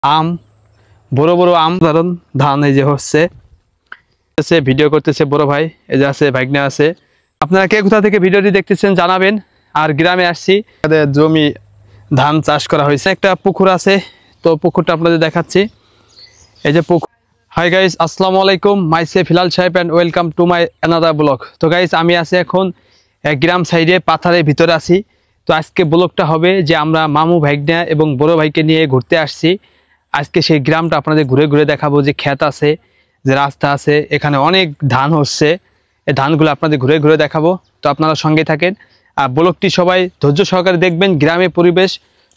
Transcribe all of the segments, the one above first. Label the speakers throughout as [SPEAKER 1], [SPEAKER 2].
[SPEAKER 1] আম বড় বড় আম ধরুন ধান এই যে হচ্ছে ভিডিও করতেছে বড় ভাই, এই যে আছে ভাগ্নে আছে। আপনারা কে কোথা থেকে ভিডিওটি দেখতেছেন জানাবেন। আর গ্রামে আসছি, আমাদের জমি ধান চাষ করা হয়েছে, একটা পুকুর আছে, তো পুকুরটা আপনাদের দেখাচ্ছি। এই যে পুকুর। হাই গাইস, আসসালামু আলাইকুম, মাইসেলফ হিলাল সাহেব and welcome to my another blog. তো গাইস, আমি আছি এখন গ্রাম সাইডে পাথারের ভিতরে আছি। তো আজকে ব্লগটা হবে যে আমরা মামু ভাগ্না এবং বড় ভাইকে নিয়ে ঘুরতে আসছি। আজকে সেই গ্রামটা আপনাদের ঘুরে ঘুরে দেখাবো, যে ক্ষেত আছে, যে রাস্তা আছে, এখানে অনেক ধান হচ্ছে, এই ধানগুলো আপনাদের ঘুরে ঘুরে দেখাবো। তো আপনারা সঙ্গে থাকেন আর ব্লগটি সবাই ধৈর্য সহকারে দেখবেন। গ্রামে পরিবেশ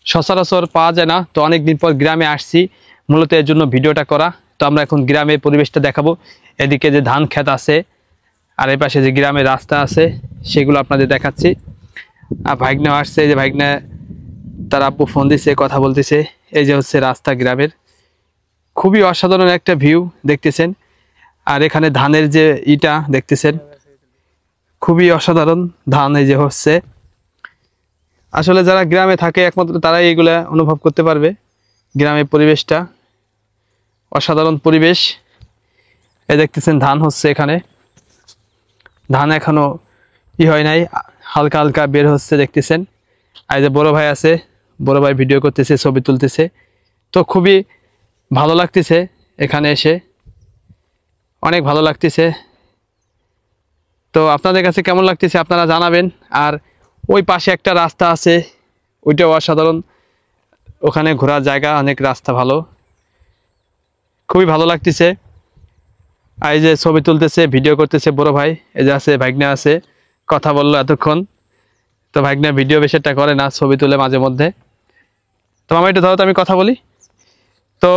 [SPEAKER 1] সচরাচর পাওয়া যায় না, তো অনেকদিন পর গ্রামে আসছি, মূলত এর জন্য ভিডিওটা করা। তো আমরা এখন গ্রামের পরিবেশটা দেখাবো। এদিকে যে ধান ক্ষেত আছে আর এই পাশে যে গ্রামের রাস্তা আছে সেগুলো আপনাদের দেখাচ্ছি। আর ভাগ্না আসছে, যে ভাগ্না তার আব্বু ফোন দিছে, কথা বলতেছে। এই যে হচ্ছে রাস্তা গ্রামের, খুবই অসাধারণ একটা ভিউ দেখতেছেন। আর এখানে ধানের যে ইটা দেখতেছেন, খুবই অসাধারণ ধান এই যে হচ্ছে। আসলে যারা গ্রামে থাকে একমাত্র তারাই এগুলা অনুভব করতে পারবে। গ্রামের পরিবেশটা অসাধারণ পরিবেশ। এই দেখতেছেন ধান হচ্ছে, এখানে ধান এখনো হয় নাই, হালকা হালকা বের হচ্ছে দেখতেছেন। আর যে বড় ভাই আছে, বড় ভাই ভিডিও করতেছে, ছবি তুলতেছে। তো খুবই ভালো লাগতেছে এখানে এসে, অনেক ভালো লাগতেছে। তো আপনাদের কাছে কেমন লাগতেছে আপনারা জানাবেন। আর ওই পাশে একটা রাস্তা আছে, ওইটাও অসাধারণ, ওখানে ঘোরার জায়গা, অনেক রাস্তা ভালো, খুবই ভালো লাগতেছে। আর এই যে ছবি তুলতেছে, ভিডিও করতেছে বড় ভাই, এই যে আছে ভাগ্না আছে, কথা বললো এতক্ষণ। তো ভাগ্না ভিডিও বেশি একটা করে না, ছবি তুলে মাঝে মধ্যে। তো মামা একটু ধরো, তো আমি কথা বলি। তো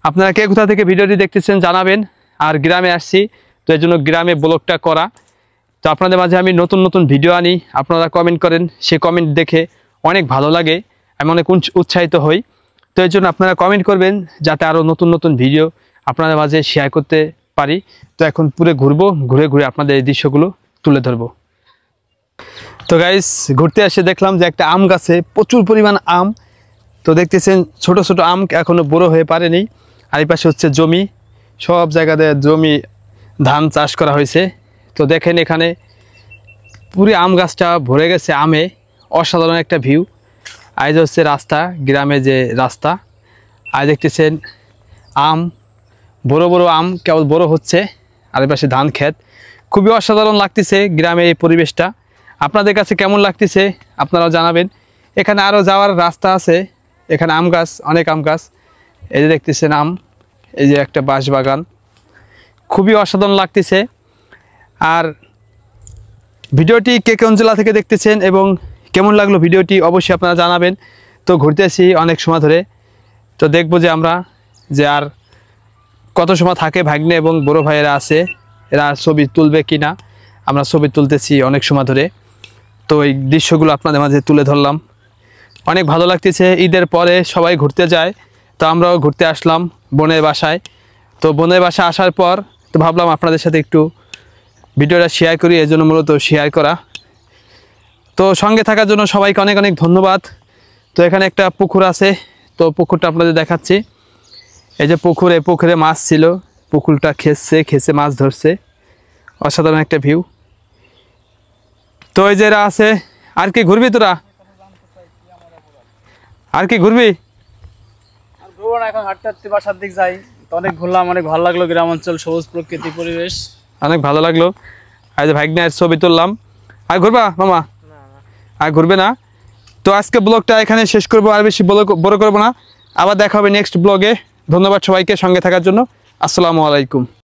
[SPEAKER 1] আপনারা কে কোথা থেকে ভিডিওটি দেখতেছেন জানাবেন। আর গ্রামে আসছি, তো এই জন্য গ্রামে ব্লগটা করা। তো আপনাদের মাঝে আমি নতুন নতুন ভিডিও আনি, আপনারা কমেন্ট করেন, সে কমেন্ট দেখে অনেক ভালো লাগে, আমি অনেক উৎসাহিত হই। তো এই জন্য আপনারা কমেন্ট করবেন, যাতে আরও নতুন নতুন ভিডিও আপনাদের মাঝে শেয়ার করতে পারি। তো এখন পুরো ঘুরবো, ঘুরে ঘুরে আপনাদের এই দৃশ্যগুলো তুলে ধরবো। তো গাইস, ঘুরতে এসে দেখলাম যে একটা আম গাছে প্রচুর পরিমাণ আম। তো দেখতেছেন ছোট ছোট আম, এখনো বড় হয়ে পারেনি। আর এই পাশে হচ্ছে জমি, সব জায়গাতে জমি ধান চাষ করা হয়েছে। তো দেখেন এখানে পুরো আম গাছটা ভরে গেছে আমে, অসাধারণ একটা ভিউ। আর যে হচ্ছে রাস্তা, গ্রামে যে রাস্তা। আর দেখতেছেন আম, বড় বড় আম কেবল বড় হচ্ছে। আর এই পাশে ধান ক্ষেত, খুবই অসাধারণ লাগতেছে গ্রামের এই পরিবেশটা। আপনাদের কাছে কেমন লাগতেছে আপনারাও জানাবেন। এখানে আরও যাওয়ার রাস্তা আছে, এখানে আম গাছ, অনেক আম গাছ, এই যে দেখতেছেন আম, এই যে একটা বাঁশ বাগান, খুবই অসাধারণ লাগতেছে। আর ভিডিওটি কে কোন জেলা থেকে দেখতেছেন এবং কেমন লাগলো ভিডিওটি অবশ্যই আপনারা জানাবেন। তো ঘুরতে আসি অনেক সময় ধরে, তো দেখবো যে আমরা যে আর কত সময় থাকে ভাগ্নে এবং বড় ভাইয়েরা আছে, এরা ছবি তুলবে কি না। আমরা ছবি তুলতেছি অনেক সময় ধরে, তো এই দৃশ্যগুলো আপনাদের মাঝে তুলে ধরলাম। অনেক ভালো লাগতেছে, ঈদের পরে সবাই ঘুরতে যায়, তো আমরাও ঘুরতে আসলাম বোনের বাসায়। তো বোনের বাসায় আসার পর তো ভাবলাম আপনাদের সাথে একটু ভিডিওটা শেয়ার করি, এই জন্য মূলত শেয়ার করা। তো সঙ্গে থাকার জন্য সবাইকে অনেক অনেক ধন্যবাদ। তো এখানে একটা পুকুর আছে, তো পুকুরটা আপনাদের দেখাচ্ছি। এই যে পুকুর, এই পুকুরে মাছ ছিল, পুকুরটা খেসে মাছ ধরছে, অসাধারণ একটা ভিউ। তো এই যে এরা আছে। আর কি ঘুরবি তোরা, আর কি ঘুরবি?
[SPEAKER 2] এখন হাঁটতে হাঁটতে বাসার দিক যাই, তো অনেক ঘুরলাম, অনেক ভালো লাগলো। গ্রাম অঞ্চল, সবুজ প্রকৃতি পরিবেশ,
[SPEAKER 1] অনেক ভালো লাগলো। আর যে ভাগ্নের ছবি তুললাম। আর ঘুরবা মামা? আর ঘুরবে না? তো আজকে ব্লগটা এখানে শেষ করবো, আর বেশি বড় করবো না। আবার দেখা হবে নেক্সট ব্লগে। ধন্যবাদ সবাইকে সঙ্গে থাকার জন্য। আসসালামু আলাইকুম।